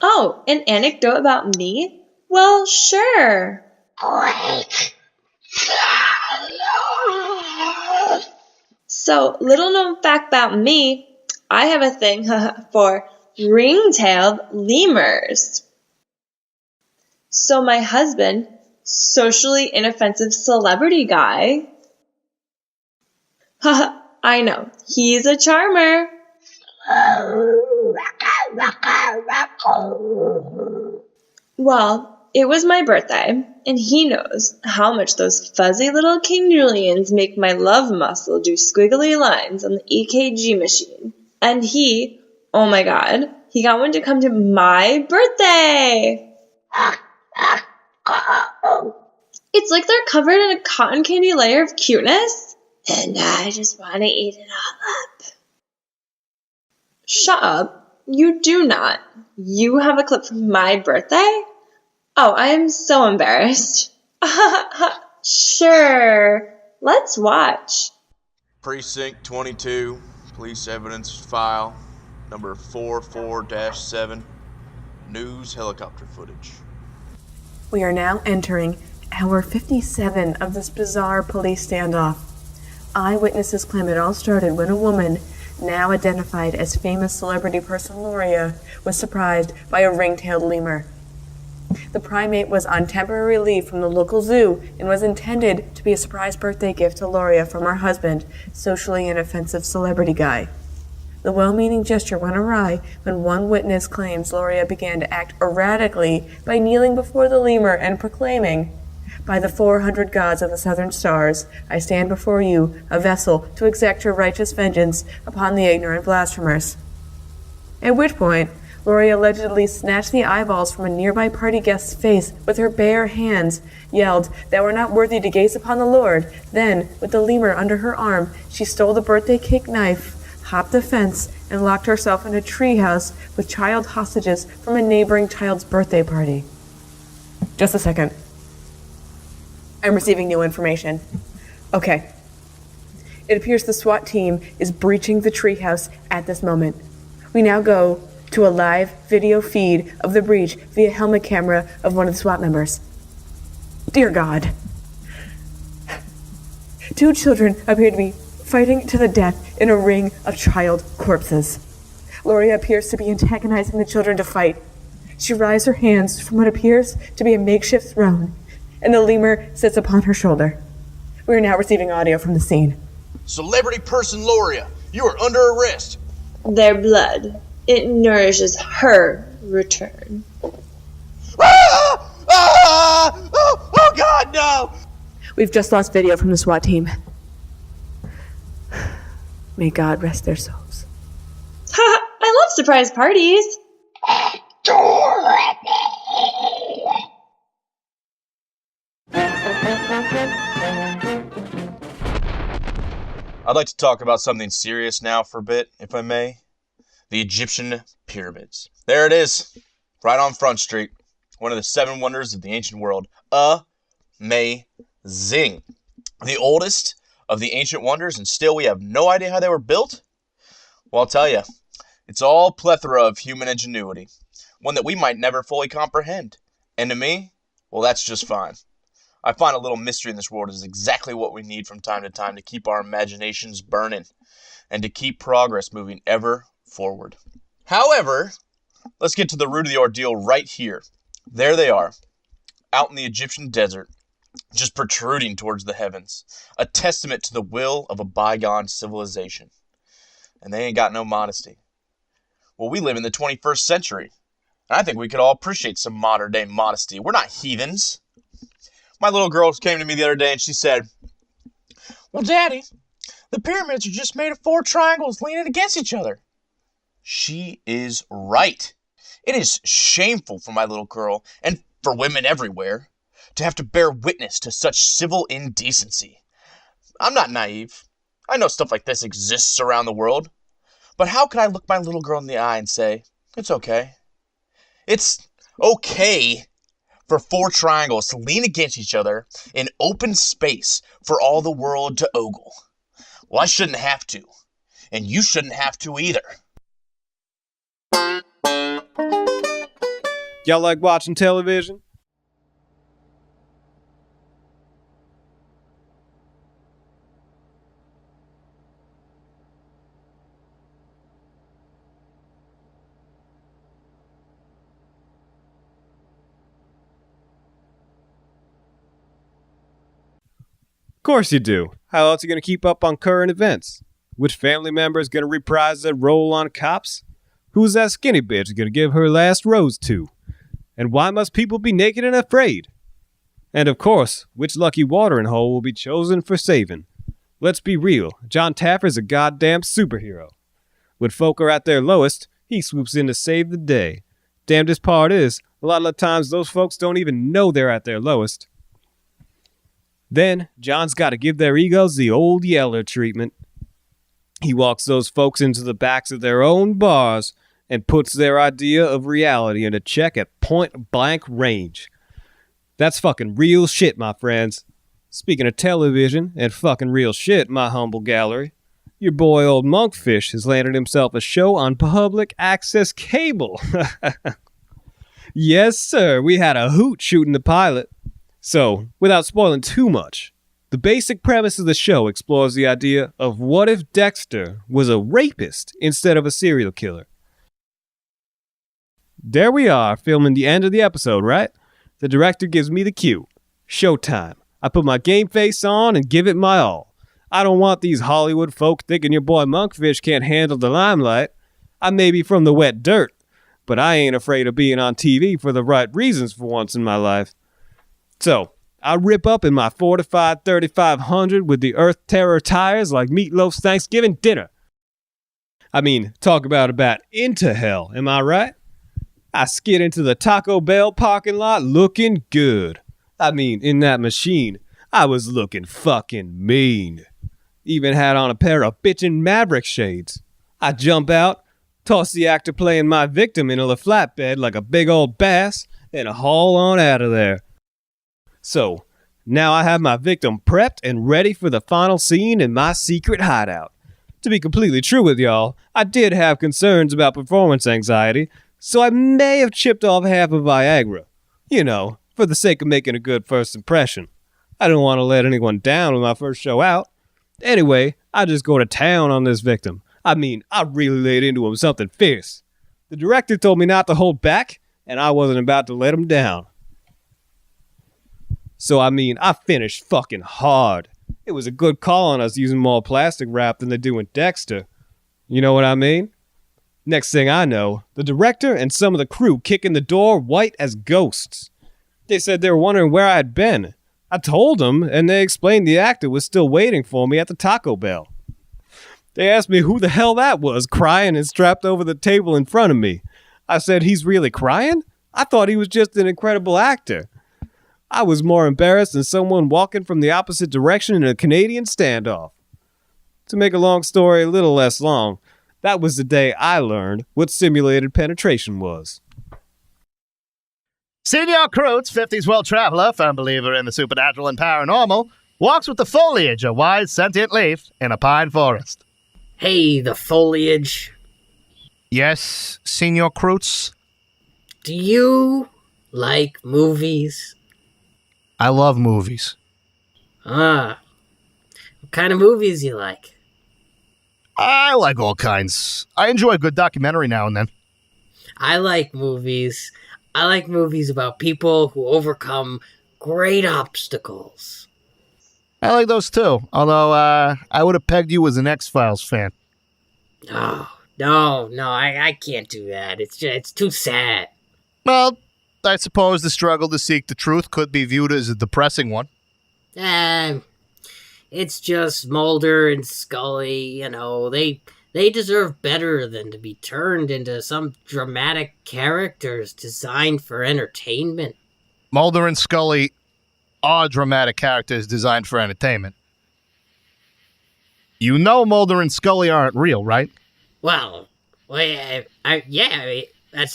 Oh, an anecdote about me? Well, sure. So, little known fact about me, I have a thing for ring-tailed lemurs. So my husband, socially inoffensive celebrity guy, I know, he's a charmer. Well, it was my birthday, and he knows how much those fuzzy little King Julians make my love muscle do squiggly lines on the EKG machine. And he, oh my god, he got one to come to my birthday! It's like they're covered in a cotton candy layer of cuteness, and I just want to eat it all up. Shut up. You do not. You have a clip from my birthday? Oh, I am so embarrassed. Sure. Let's watch. Precinct 22, police evidence file, number 44-7, news helicopter footage. We are now entering hour 57 of this bizarre police standoff. Eyewitnesses claim it all started when a woman, now identified as famous celebrity person Loria, was surprised by a ring-tailed lemur. The primate was on temporary leave from the local zoo and was intended to be a surprise birthday gift to Loria from her husband, socially inoffensive celebrity guy. The well-meaning gesture went awry when one witness claims Loria began to act erratically by kneeling before the lemur and proclaiming, "By the 400 gods of the southern stars, I stand before you, a vessel to exact your righteous vengeance upon the ignorant blasphemers." At which point, Loria allegedly snatched the eyeballs from a nearby party guest's face with her bare hands, yelled, "Thou art not worthy to gaze upon the Lord." Then, with the lemur under her arm, she stole the birthday cake knife, hopped the fence, and locked herself in a treehouse with child hostages from a neighboring child's birthday party. Just a second. I'm receiving new information. Okay. It appears the SWAT team is breaching the treehouse at this moment. We now go to a live video feed of the breach via helmet camera of one of the SWAT members. Dear God. 2 children appear to be fighting to the death in a ring of child corpses. Loria appears to be antagonizing the children to fight. She writhes her hands from what appears to be a makeshift throne, and the lemur sits upon her shoulder. We are now receiving audio from the scene. Celebrity person Loria, you are under arrest. Their blood, it nourishes her return. Oh God, no! We've just lost video from the SWAT team. May God rest their souls. I love surprise parties. I'd like to talk about something serious now for a bit, if I may. The Egyptian pyramids. There it is, right on Front Street. One of the 7 wonders of the ancient world. Amazing. The oldest of the ancient wonders, and still we have no idea how they were built? Well, I'll tell you, it's all plethora of human ingenuity, one that we might never fully comprehend. And to me, well, that's just fine. I find a little mystery in this world is exactly what we need from time to time to keep our imaginations burning and to keep progress moving ever forward. However, let's get to the root of the ordeal right here. There they are, out in the Egyptian desert, just protruding towards the heavens, a testament to the will of a bygone civilization. And they ain't got no modesty. Well, we live in the 21st century, and I think we could all appreciate some modern-day modesty. We're not heathens. My little girl came to me the other day and she said, "Well, Daddy, the pyramids are just made of 4 triangles leaning against each other." She is right. It is shameful for my little girl, and for women everywhere, to have to bear witness to such civil indecency. I'm not naive. I know stuff like this exists around the world. But how can I look my little girl in the eye and say, it's okay? It's okay for 4 triangles to lean against each other in open space for all the world to ogle. Well, I shouldn't have to. And you shouldn't have to either. Y'all like watching television? Of course you do. How else are you going to keep up on current events? Which family member is going to reprise their role on Cops? Who's that skinny bitch going to give her last rose to? And why must people be naked and afraid? And of course, which lucky watering hole will be chosen for saving? Let's be real, John Taffer's a goddamn superhero. When folk are at their lowest, he swoops in to save the day. Damnedest part is, a lot of the times those folks don't even know they're at their lowest. Then, John's got to give their egos the old Yeller treatment. He walks those folks into the backs of their own bars and puts their idea of reality into check at point-blank range. That's fucking real shit, my friends. Speaking of television and fucking real shit, my humble gallery, your boy old Monkfish has landed himself a show on public access cable. Yes, sir, we had a hoot shooting the pilot. So, without spoiling too much, the basic premise of the show explores the idea of what if Dexter was a rapist instead of a serial killer. There we are, filming the end of the episode, right? The director gives me the cue. Showtime. I put my game face on and give it my all. I don't want these Hollywood folk thinking your boy Monkfish can't handle the limelight. I may be from the wet dirt, but I ain't afraid of being on TV for the right reasons for once in my life. So, I rip up in my fortified 3500 with the Earth Terror tires like Meatloaf's Thanksgiving dinner. I mean, talk about a bat into hell, am I right? I skid into the Taco Bell parking lot looking good. I mean, in that machine, I was looking fucking mean. Even had on a pair of bitchin' Maverick shades. I jump out, toss the actor playing my victim into the flatbed like a big old bass, and haul on out of there. So, now I have my victim prepped and ready for the final scene in my secret hideout. To be completely true with y'all, I did have concerns about performance anxiety, so I may have chipped off half of Viagra. You know, for the sake of making a good first impression. I didn't want to let anyone down with my first show out. Anyway, I just go to town on this victim. I mean, I really laid into him something fierce. The director told me not to hold back, and I wasn't about to let him down. So, I mean, I finished fucking hard. It was a good call on us using more plastic wrap than they do in Dexter. You know what I mean? Next thing I know, the director and some of the crew kick in the door white as ghosts. They said they were wondering where I had been. I told them, and they explained the actor was still waiting for me at the Taco Bell. They asked me who the hell that was, crying and strapped over the table in front of me. I said, he's really crying? I thought he was just an incredible actor. I was more embarrassed than someone walking from the opposite direction in a Canadian standoff. To make a long story a little less long, that was the day I learned what simulated penetration was. Senor Crouts, 50s world traveler, firm believer in the supernatural and paranormal, walks with the foliage, a wise sentient leaf, in a pine forest. Hey, the foliage. Yes, Senor Crouts? Do you like movies? I love movies. What kind of movies you like? I like all kinds. I enjoy a good documentary now and then. I like movies. I like movies about people who overcome great obstacles. I like those too, although I would have pegged you as an X-Files fan. No, I can't do that. It's too sad. Well, I suppose the struggle to seek the truth could be viewed as a depressing one. It's just Mulder and Scully, you know, they deserve better than to be turned into some dramatic characters designed for entertainment. Mulder and Scully are dramatic characters designed for entertainment. You know Mulder and Scully aren't real, right? Well, that's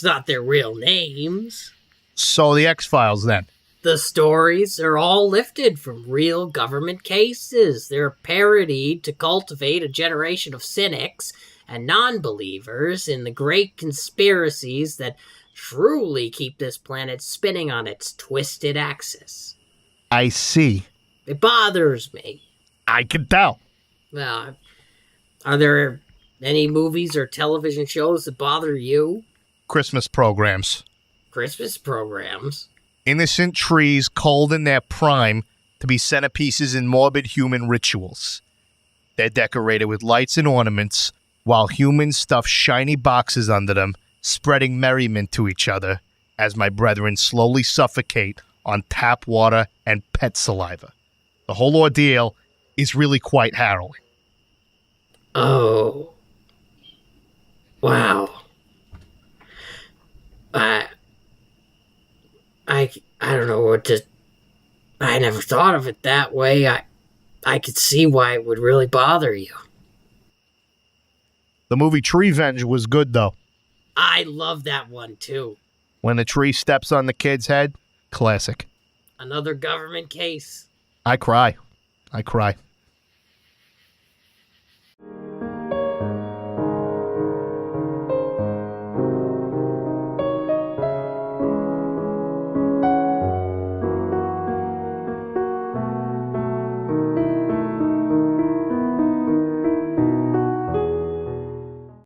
not their real names. So the X-Files, then? The stories are all lifted from real government cases. They're parodied to cultivate a generation of cynics and non-believers in the great conspiracies that truly keep this planet spinning on its twisted axis. I see. It bothers me. I can tell. Well, are there any movies or television shows that bother you? Christmas programs. Christmas programs? Innocent trees culled in their prime to be centerpieces in morbid human rituals. They're decorated with lights and ornaments, while humans stuff shiny boxes under them, spreading merriment to each other as my brethren slowly suffocate on tap water and pet saliva. The whole ordeal is really quite harrowing. Oh. Wow. I don't know what to... I never thought of it that way. I could see why it would really bother you. The movie Treevenge was good, though. I love that one, too. When the tree steps on the kid's head, classic. Another government case. I cry.